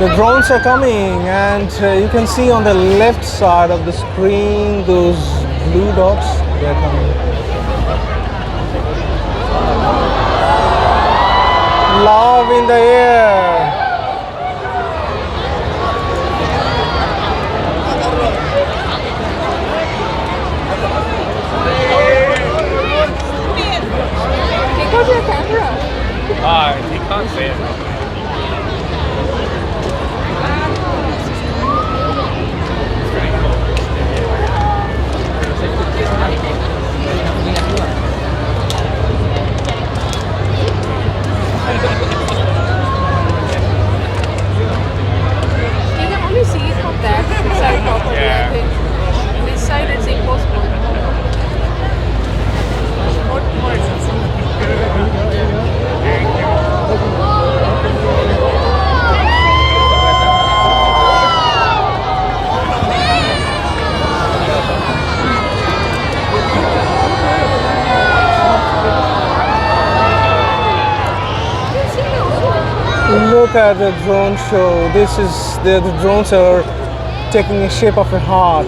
The drones are coming, and you can see on the left side of the screen those blue dots. They're coming. Love in the air. Take out your camera. He can't see it. You can only see it from that side properly, I think. This side it's impossible. Look at the drone show. This is the drones are taking the shape of a heart.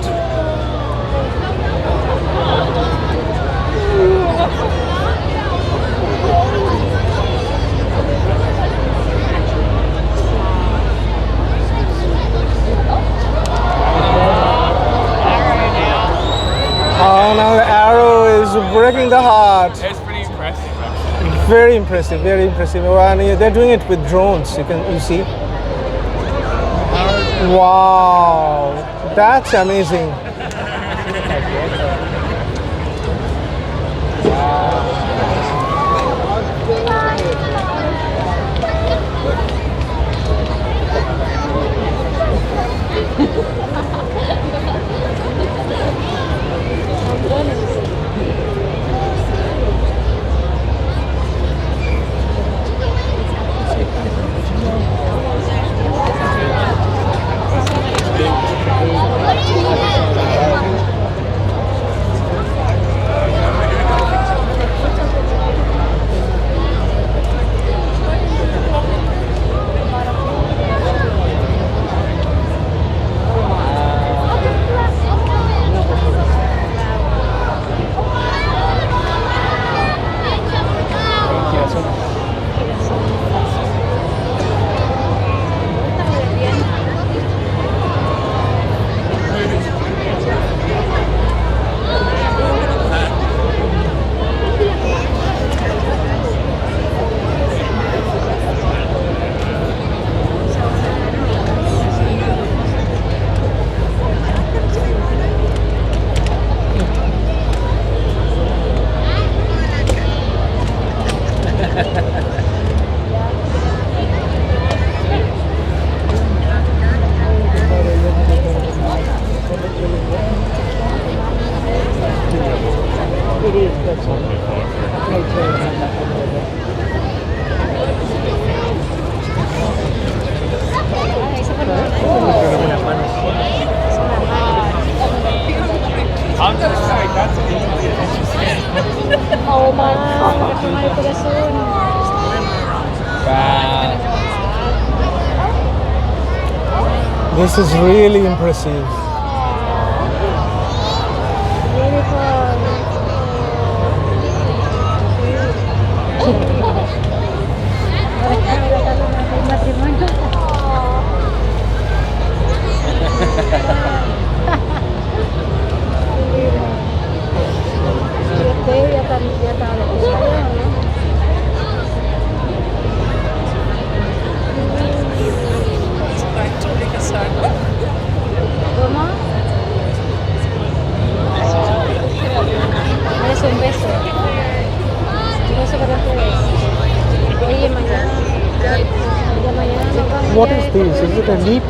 Oh, now the arrow is breaking the heart. It's pretty impressive, actually. Very impressive, very impressive. And they're doing it with drones. You see. Wow, that's amazing. I'm just saying, that's interesting. Oh my God. Wow. This is really impressive. Un beso. Un beso para ustedes. Oye, mañana nos vamos. What is this? Is it a leap?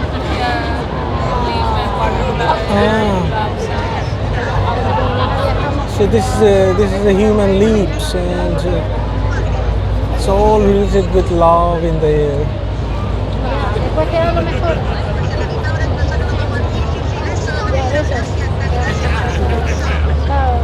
So this is a human leaps, and it's all related with love in the air. Después queda lo mejor. Ya, besos. Chao.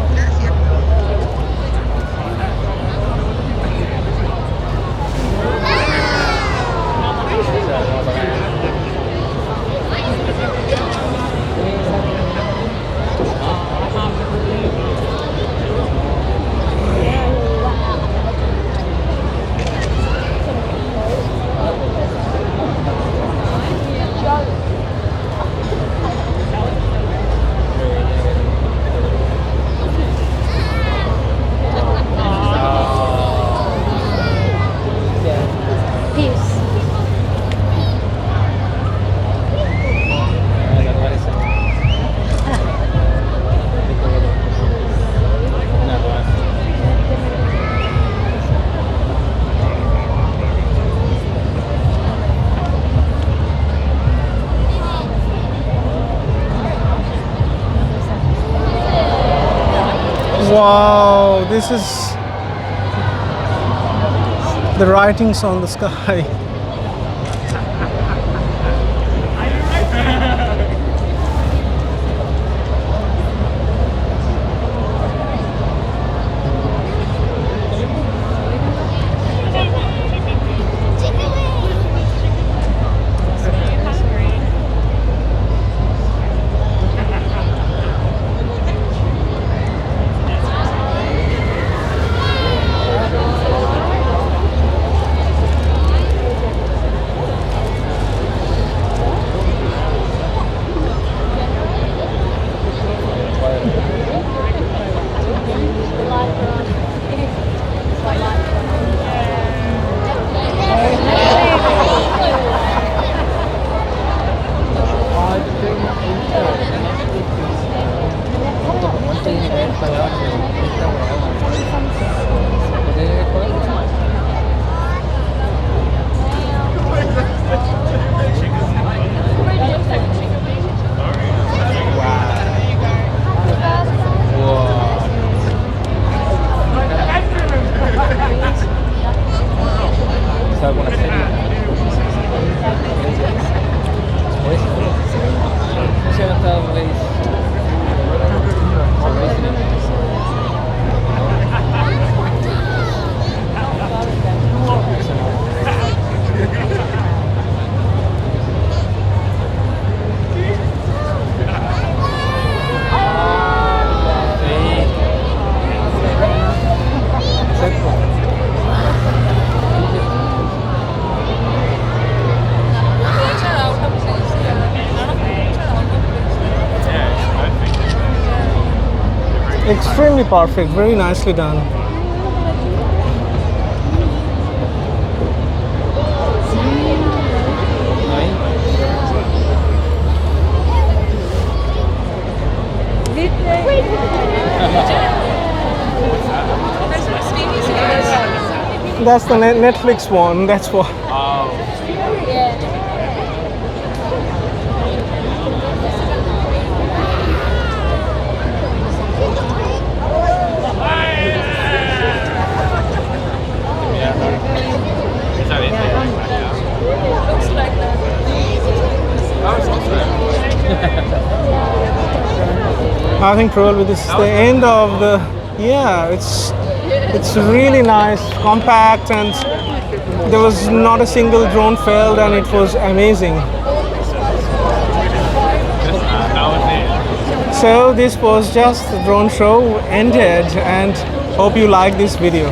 Wow, this is the writings on the sky. Extremely perfect, very nicely done. That's the Netflix one, that's what. Oh. Is that it? Looks like that. I think probably this is the end of the, yeah, it's really nice, compact, and there was not a single drone failed, and it was amazing. So this was just the drone show ended, and hope you like this video.